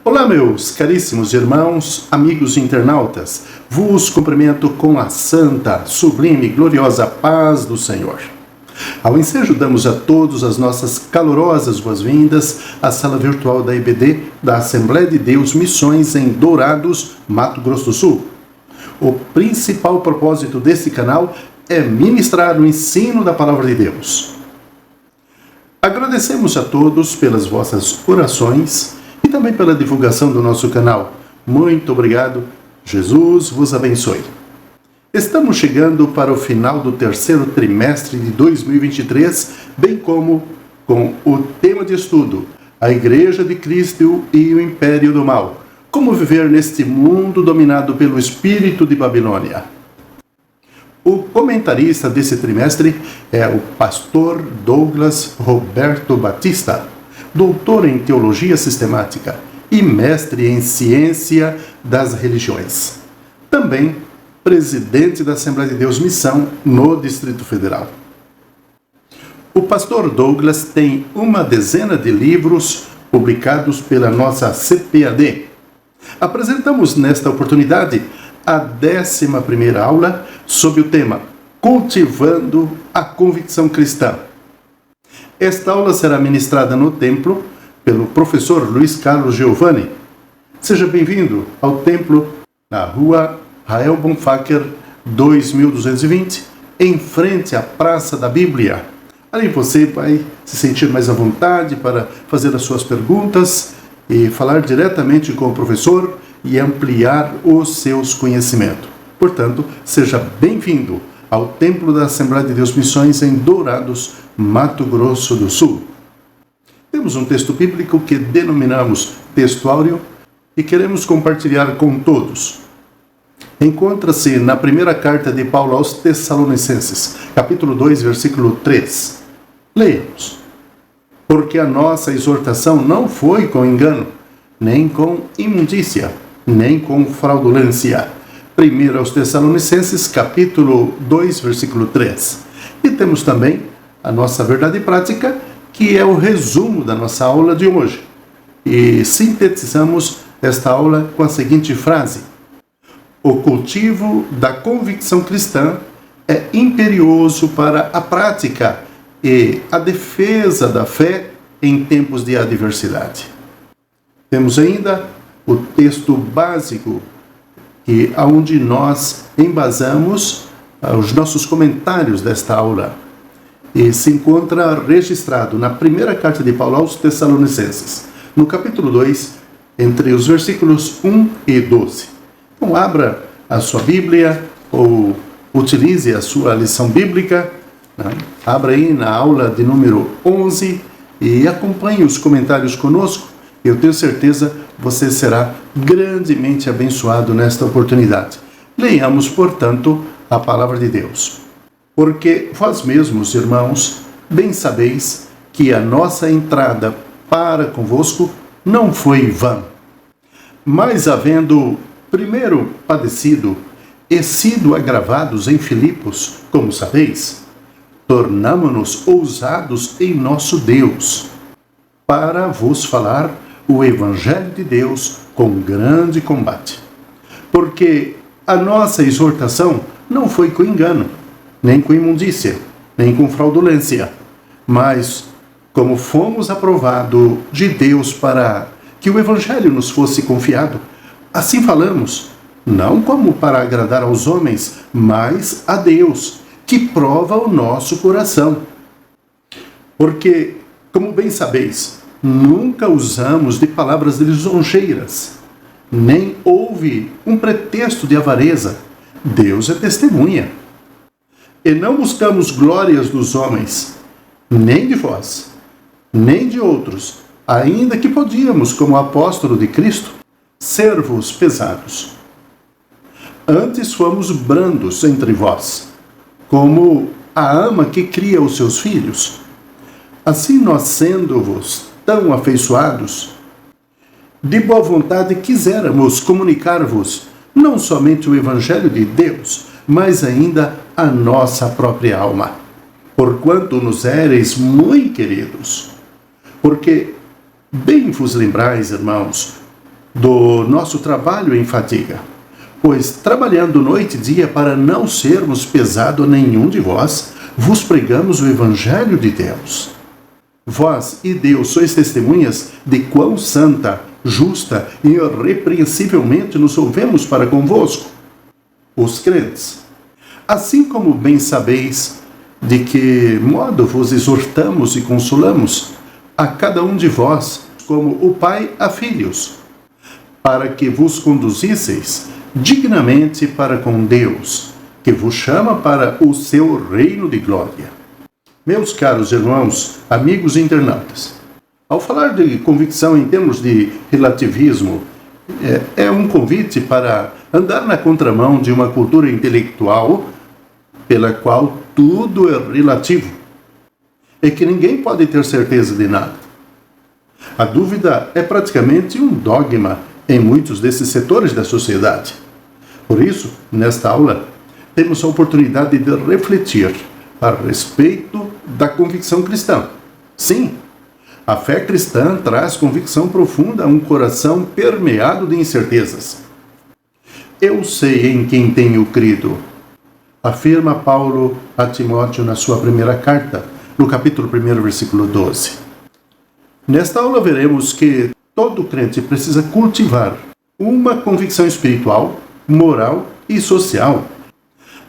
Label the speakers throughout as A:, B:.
A: Olá, meus caríssimos irmãos, amigos internautas. Vos cumprimento com a santa, sublime e gloriosa paz do Senhor. Ao ensejo, damos a todos as nossas calorosas boas-vindas à sala virtual da EBD da Assembleia de Deus Missões em Dourados, Mato Grosso do Sul. O principal propósito desse canal é ministrar o ensino da Palavra de Deus. Agradecemos a todos pelas vossas orações e também pela divulgação do nosso canal. Muito obrigado. Jesus vos abençoe. Estamos chegando para o final do terceiro trimestre de 2023, bem como com o tema de estudo, a Igreja de Cristo e o Império do Mal. Como viver neste mundo dominado pelo espírito de Babilônia. O comentarista desse trimestre é o pastor Douglas Roberto Batista, doutor em Teologia Sistemática e mestre em Ciência das Religiões. Também presidente da Assembleia de Deus Missão no Distrito Federal. O pastor Douglas tem uma dezena de livros publicados pela nossa CPAD. Apresentamos nesta oportunidade a 11ª aula sob o tema Cultivando a Convicção Cristã. Esta aula será ministrada no templo pelo professor Luiz Carlos Giovanni. Seja bem-vindo ao templo na rua Rael Bonfacker 2220, em frente à Praça da Bíblia. Ali você vai se sentir mais à vontade para fazer as suas perguntas e falar diretamente com o professor e ampliar os seus conhecimentos. Portanto, seja bem-vindo ao Templo da Assembleia de Deus Missões em Dourados, Mato Grosso do Sul. Temos um texto bíblico que denominamos texto áureo e queremos compartilhar com todos. Encontra-se na primeira carta de Paulo aos Tessalonicenses, capítulo 2, versículo 3. Leamos. Porque a nossa exortação não foi com engano, nem com imundícia, nem com fraudulência. 1 aos Tessalonicenses, capítulo 2, versículo 3. E temos também a nossa verdade prática, que é o resumo da nossa aula de hoje. E sintetizamos esta aula com a seguinte frase: o cultivo da convicção cristã é imperioso para a prática e a defesa da fé em tempos de adversidade. Temos ainda o texto básico onde nós embasamos os nossos comentários desta aula. E se encontra registrado na primeira carta de Paulo aos Tessalonicenses, no capítulo 2, entre os versículos 1 e 12. Então abra a sua Bíblia ou utilize a sua lição bíblica, né? Abra aí na aula de número 11 e acompanhe os comentários conosco. Eu tenho certeza você será grandemente abençoado nesta oportunidade. Leiamos, portanto, a palavra de Deus. Porque vós mesmos, irmãos, bem sabeis que a nossa entrada para convosco não foi vã. Mas havendo primeiro padecido e sido agravados em Filipos, como sabeis, tornamo-nos ousados em nosso Deus, para vos falar o Evangelho de Deus com grande combate. Porque a nossa exortação não foi com engano, nem com imundícia, nem com fraudulência, mas como fomos aprovados de Deus para que o Evangelho nos fosse confiado, assim falamos, não como para agradar aos homens, mas a Deus, que prova o nosso coração. Porque, como bem sabeis, nunca usamos de palavras lisonjeiras, nem houve um pretexto de avareza. Deus é testemunha. E não buscamos glórias dos homens, nem de vós, nem de outros, ainda que podíamos, como apóstolo de Cristo, ser-vos pesados. Antes fomos brandos entre vós, como a ama que cria os seus filhos. Assim nós, sendo-vos tão afeiçoados, de boa vontade quiséramos comunicar-vos não somente o Evangelho de Deus, mas ainda a nossa própria alma, porquanto nos éreis muito queridos. Porque bem vos lembrais, irmãos, do nosso trabalho em fadiga, pois trabalhando noite e dia para não sermos pesado a nenhum de vós, vos pregamos o Evangelho de Deus. Vós e Deus sois testemunhas de quão santa, justa e irrepreensivelmente nos ouvemos para convosco, os crentes. Assim como bem sabeis de que modo vos exortamos e consolamos a cada um de vós, como o Pai a filhos, para que vos conduzisseis dignamente para com Deus, que vos chama para o seu reino de glória. Meus caros irmãos, amigos e internautas, ao falar de convicção em termos de relativismo, é um convite para andar na contramão de uma cultura intelectual pela qual tudo é relativo e que ninguém pode ter certeza de nada. A dúvida é praticamente um dogma em muitos desses setores da sociedade. Por isso, nesta aula, temos a oportunidade de refletir a respeito da convicção cristã. Sim, a fé cristã traz convicção profunda a um coração permeado de incertezas. Eu sei em quem tenho crido, afirma Paulo a Timóteo na sua primeira carta, no capítulo 1, versículo 12. Nesta aula veremos que todo crente precisa cultivar uma convicção espiritual, moral e social,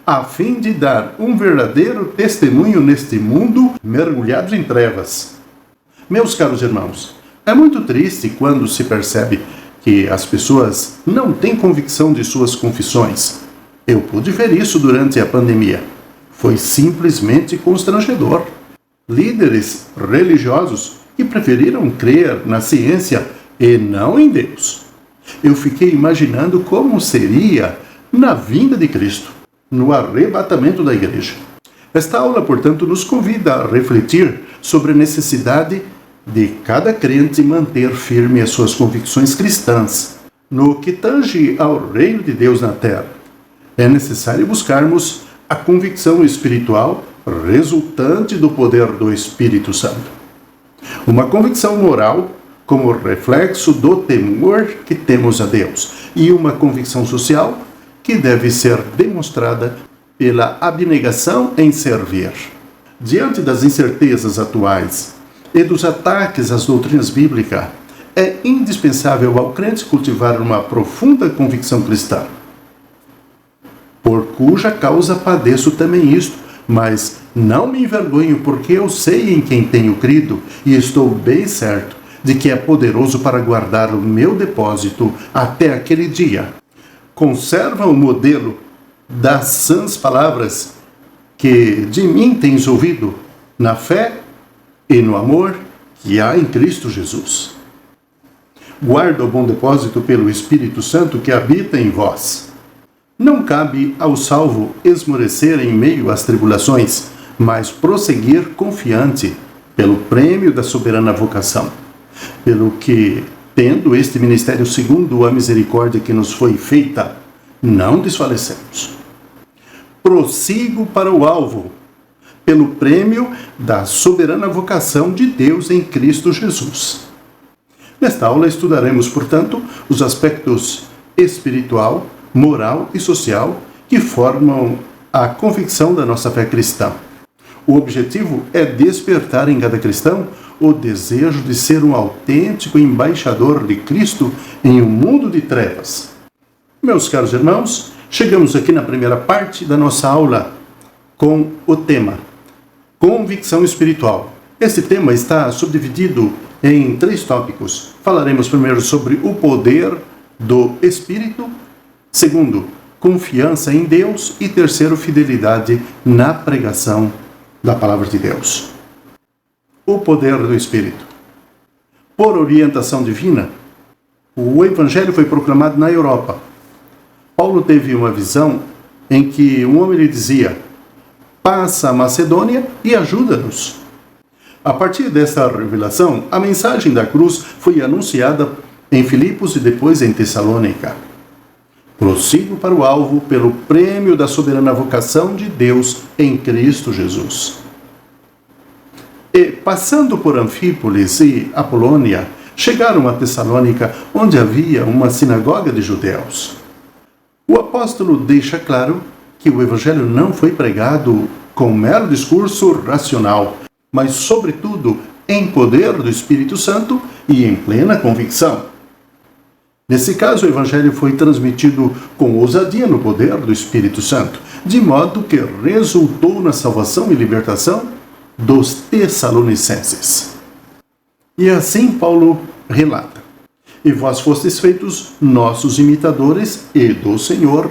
A: a fim de dar um verdadeiro testemunho neste mundo mergulhado em trevas. Meus caros irmãos, é muito triste quando se percebe que as pessoas não têm convicção de suas confissões. Eu pude ver isso durante a pandemia. Foi simplesmente constrangedor. Líderes religiosos que preferiram crer na ciência e não em Deus. Eu fiquei imaginando como seria na vinda de Cristo, no arrebatamento da igreja. Esta aula, portanto, nos convida a refletir sobre a necessidade de cada crente manter firme as suas convicções cristãs no que tange ao reino de Deus na terra. É necessário buscarmos a convicção espiritual resultante do poder do Espírito Santo. Uma convicção moral como reflexo do temor que temos a Deus e uma convicção social que deve ser demonstrada pela abnegação em servir. Diante das incertezas atuais e dos ataques às doutrinas bíblicas, é indispensável ao crente cultivar uma profunda convicção cristã, por cuja causa padeço também isto, mas não me envergonho, porque eu sei em quem tenho crido e estou bem certo de que é poderoso para guardar o meu depósito até aquele dia. Conserva o modelo das sãs palavras que de mim tens ouvido, na fé e no amor que há em Cristo Jesus. Guarda o bom depósito pelo Espírito Santo que habita em vós. Não cabe ao salvo esmorecer em meio às tribulações, mas prosseguir confiante pelo prêmio da soberana vocação, pelo que, tendo este ministério segundo a misericórdia que nos foi feita, não desfalecemos. Prossigo para o alvo, pelo prêmio da soberana vocação de Deus em Cristo Jesus. Nesta aula estudaremos, portanto, os aspectos espiritual, moral e social que formam a convicção da nossa fé cristã. O objetivo é despertar em cada cristão o desejo de ser um autêntico embaixador de Cristo em um mundo de trevas. Meus caros irmãos, chegamos aqui na primeira parte da nossa aula com o tema Convicção Espiritual. Esse tema está subdividido em 3 tópicos. Falaremos primeiro sobre o poder do Espírito, segundo, confiança em Deus e terceiro, fidelidade na pregação da palavra de Deus. O poder do Espírito. Por orientação divina, o Evangelho foi proclamado na Europa. Paulo teve uma visão em que um homem lhe dizia: passa a Macedônia e ajuda-nos. A partir dessa revelação, a mensagem da cruz foi anunciada em Filipos e depois em Tessalônica. Prossigo para o alvo pelo prêmio da soberana vocação de Deus em Cristo Jesus. E, passando por Anfípolis e Apolônia, chegaram a Tessalônica, onde havia uma sinagoga de judeus. O apóstolo deixa claro que o evangelho não foi pregado com mero discurso racional, mas, sobretudo, em poder do Espírito Santo e em plena convicção. Nesse caso, o evangelho foi transmitido com ousadia no poder do Espírito Santo, de modo que resultou na salvação e libertação dos tessalonicenses. E assim Paulo relata: E vós fostes feitos nossos imitadores e do Senhor,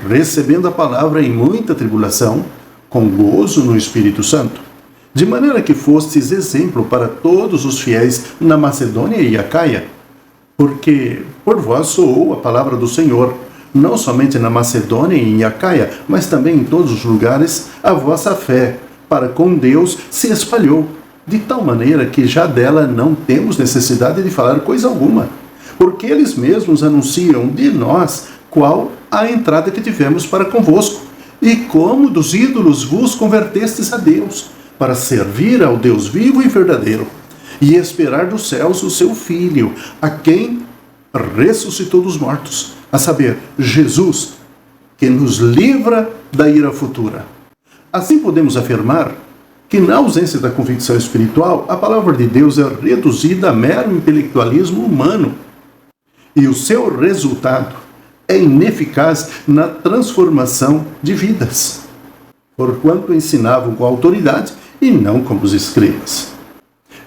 A: recebendo a palavra em muita tribulação, com gozo no Espírito Santo, de maneira que fostes exemplo para todos os fiéis na Macedônia e Acaia, porque por vós soou a palavra do Senhor, não somente na Macedônia e em Acaia, mas também em todos os lugares, a vossa fé para com Deus se espalhou, de tal maneira que já dela não temos necessidade de falar coisa alguma, porque eles mesmos anunciam de nós qual a entrada que tivemos para convosco, e como dos ídolos vos convertestes a Deus, para servir ao Deus vivo e verdadeiro, e esperar dos céus o seu Filho, a quem ressuscitou dos mortos, a saber, Jesus, que nos livra da ira futura. Assim podemos afirmar que, na ausência da convicção espiritual, a palavra de Deus é reduzida a mero intelectualismo humano, e o seu resultado é ineficaz na transformação de vidas, porquanto ensinavam com autoridade e não como os escribas.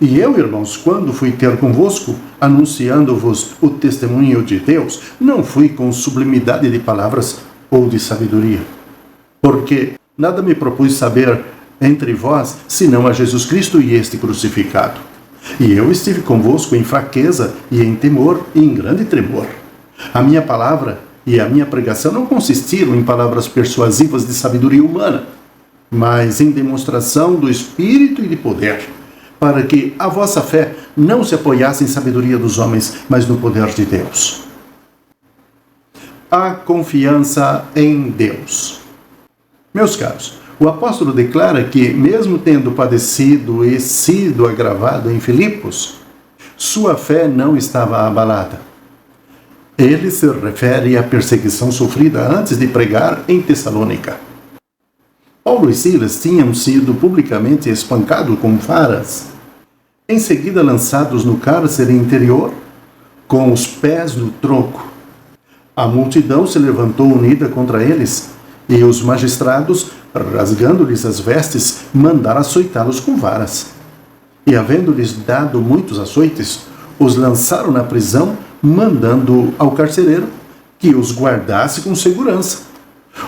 A: E eu, irmãos, quando fui ter convosco, anunciando-vos o testemunho de Deus, não fui com sublimidade de palavras ou de sabedoria, porque nada me propus saber entre vós, senão a Jesus Cristo e este crucificado. E eu estive convosco em fraqueza e em temor e em grande tremor. A minha palavra e a minha pregação não consistiram em palavras persuasivas de sabedoria humana, mas em demonstração do Espírito e de poder, para que a vossa fé não se apoiasse em sabedoria dos homens, mas no poder de Deus. A confiança em Deus. Meus caros, o apóstolo declara que, mesmo tendo padecido e sido agravado em Filipos, sua fé não estava abalada. Ele se refere à perseguição sofrida antes de pregar em Tessalônica. Paulo e Silas tinham sido publicamente espancados com varas, em seguida lançados no cárcere interior, com os pés no tronco. A multidão se levantou unida contra eles, e os magistrados, rasgando-lhes as vestes, mandaram açoitá-los com varas. E, havendo-lhes dado muitos açoites, os lançaram na prisão, mandando ao carcereiro que os guardasse com segurança,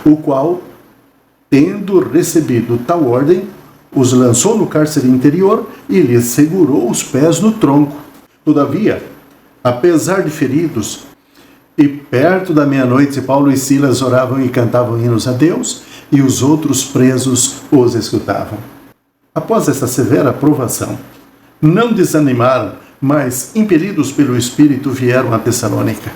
A: o qual, tendo recebido tal ordem, os lançou no cárcere interior e lhes segurou os pés no tronco. Todavia, apesar de feridos, e perto da meia-noite, Paulo e Silas oravam e cantavam hinos a Deus, e os outros presos os escutavam. Após essa severa provação, não desanimaram, mas, impelidos pelo Espírito, vieram a Tessalônica.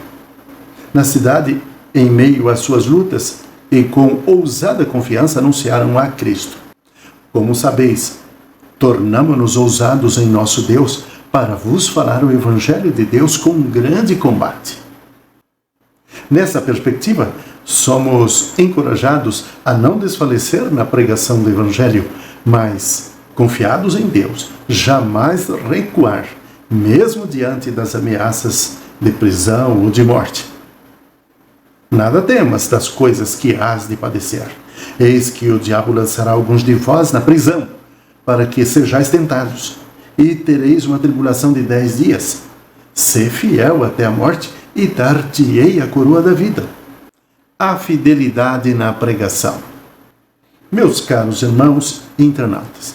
A: Na cidade, em meio às suas lutas, e com ousada confiança anunciaram a Cristo. Como sabeis, tornamo-nos ousados em nosso Deus para vos falar o Evangelho de Deus com grande combate. Nessa perspectiva, somos encorajados a não desfalecer na pregação do Evangelho, mas, confiados em Deus, jamais recuar, mesmo diante das ameaças de prisão ou de morte. Nada temas das coisas que hás de padecer. Eis que o diabo lançará alguns de vós na prisão, para que sejais tentados, e tereis uma tribulação de 10 dias. Sê fiel até a morte, e dar-te-ei a coroa da vida. A fidelidade na pregação. Meus caros irmãos internautas,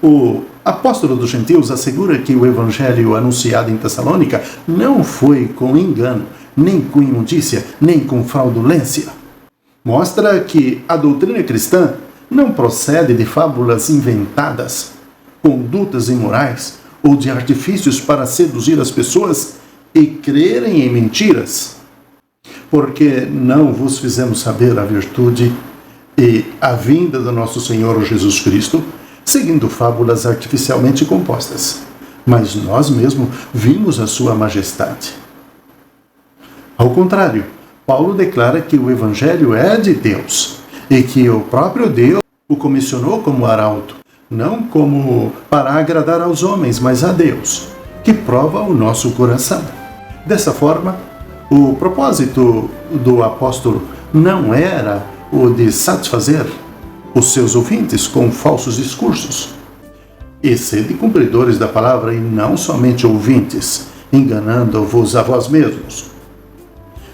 A: o apóstolo dos gentios assegura que o evangelho anunciado em Tessalônica não foi com engano, nem com imundícia, nem com fraudulência. Mostra que a doutrina cristã não procede de fábulas inventadas, condutas imorais ou de artifícios para seduzir as pessoas e crerem em mentiras, porque não vos fizemos saber a virtude e a vinda do nosso Senhor Jesus Cristo, seguindo fábulas artificialmente compostas, mas nós mesmos vimos a sua majestade. Ao contrário, Paulo declara que o Evangelho é de Deus e que o próprio Deus o comissionou como arauto, não como para agradar aos homens, mas a Deus, que prova o nosso coração. Dessa forma, o propósito do apóstolo não era o de satisfazer os seus ouvintes com falsos discursos, e sede cumpridores da palavra e não somente ouvintes, enganando-vos a vós mesmos.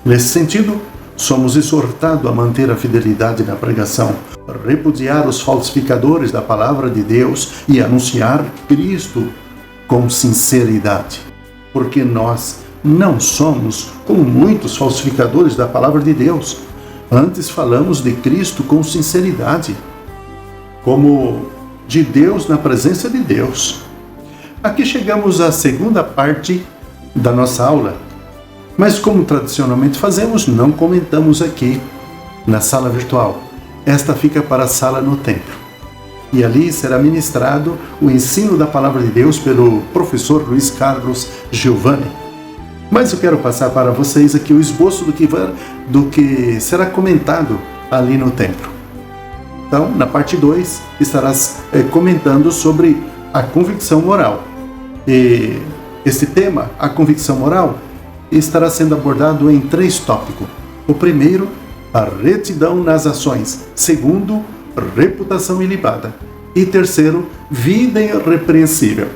A: Nesse sentido, somos exortados a manter a fidelidade na pregação, repudiar os falsificadores da palavra de Deus e anunciar Cristo com sinceridade, porque nós não somos como muitos falsificadores da palavra de Deus. Antes falamos de Cristo com sinceridade, como de Deus na presença de Deus. Aqui chegamos à segunda parte da nossa aula, mas como tradicionalmente fazemos, não comentamos aqui na sala virtual. Esta fica para a sala no templo. E ali será ministrado o ensino da palavra de Deus pelo professor Luiz Carlos Giovanni. Mas eu quero passar para vocês aqui o esboço do que será comentado ali no templo. Então, na parte 2, estarás comentando sobre a convicção moral. E este tema, a convicção moral, estará sendo abordado em 3 tópicos. O primeiro, a retidão nas ações. Segundo, reputação ilibada. E terceiro, vida irrepreensível.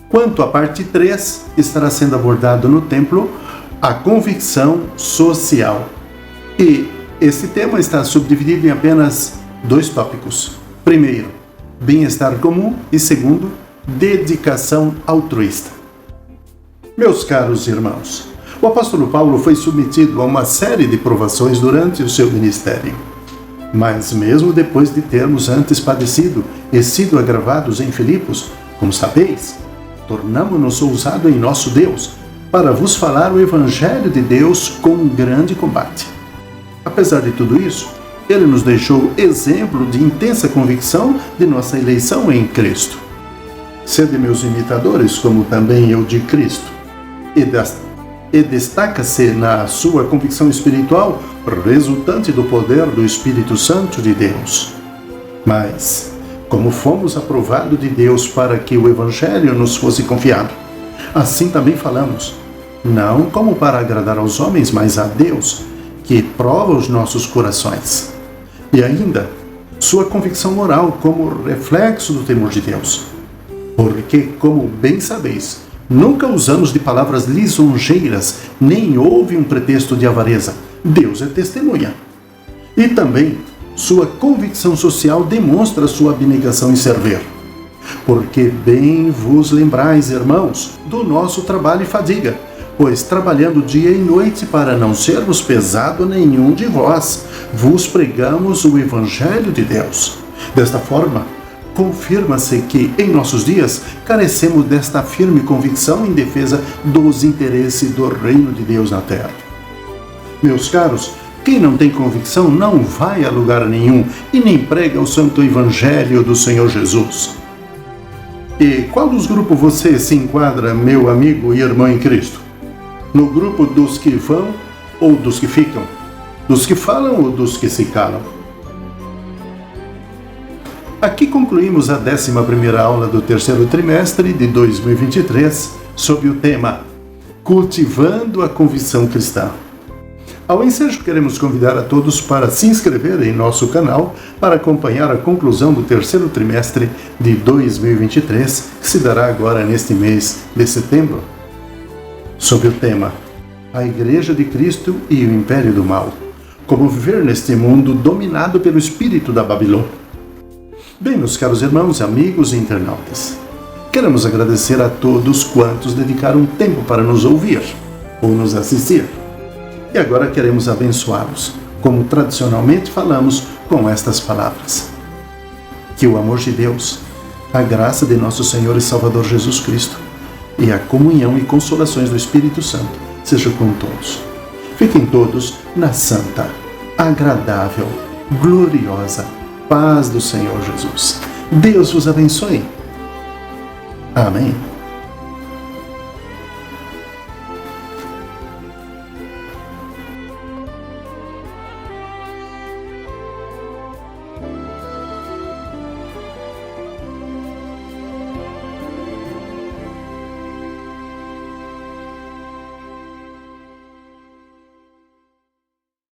A: Quanto à parte 3, estará sendo abordado no templo a convicção social. E esse tema está subdividido em apenas 2 tópicos. Primeiro, bem-estar comum e segundo, dedicação altruísta. Meus caros irmãos, o apóstolo Paulo foi submetido a uma série de provações durante o seu ministério. Mas mesmo depois de termos antes padecido e sido agravados em Filipos, como sabeis, tornamo-nos ousados em nosso Deus, para vos falar o Evangelho de Deus com um grande combate. Apesar de tudo isso, ele nos deixou exemplo de intensa convicção de nossa eleição em Cristo. Sede meus imitadores, como também eu de Cristo, e destaca-se na sua convicção espiritual, resultante do poder do Espírito Santo de Deus. Mas, como fomos aprovados de Deus para que o Evangelho nos fosse confiado, assim também falamos, não como para agradar aos homens, mas a Deus, que prova os nossos corações. E ainda, sua convicção moral como reflexo do temor de Deus. Porque, como bem sabeis, nunca usamos de palavras lisonjeiras, nem houve um pretexto de avareza. Deus é testemunha. E também, sua convicção social demonstra sua abnegação em servir. Porque bem vos lembrais, irmãos, do nosso trabalho e fadiga, pois trabalhando dia e noite para não sermos pesado nenhum de vós, vos pregamos o Evangelho de Deus. Desta forma, confirma-se que, em nossos dias, carecemos desta firme convicção em defesa dos interesses do reino de Deus na terra. Meus caros, quem não tem convicção não vai a lugar nenhum e nem prega o santo Evangelho do Senhor Jesus. E qual dos grupos você se enquadra, meu amigo e irmão em Cristo? No grupo dos que vão ou dos que ficam? Dos que falam ou dos que se calam? Aqui concluímos a 11ª aula do terceiro trimestre de 2023 sob o tema Cultivando a Convicção Cristã. Ao ensejo, queremos convidar a todos para se inscreverem em nosso canal para acompanhar a conclusão do terceiro trimestre de 2023, que se dará agora neste mês de setembro, sob o tema A Igreja de Cristo e o Império do Mal, como viver neste mundo dominado pelo espírito da Babilônia. Bem, meus caros irmãos, amigos e internautas, queremos agradecer a todos quantos dedicaram tempo para nos ouvir ou nos assistir. E agora queremos abençoá-los, como tradicionalmente falamos com estas palavras. Que o amor de Deus, a graça de nosso Senhor e Salvador Jesus Cristo e a comunhão e consolações do Espírito Santo sejam com todos. Fiquem todos na santa, agradável, gloriosa paz do Senhor Jesus. Deus vos abençoe. Amém.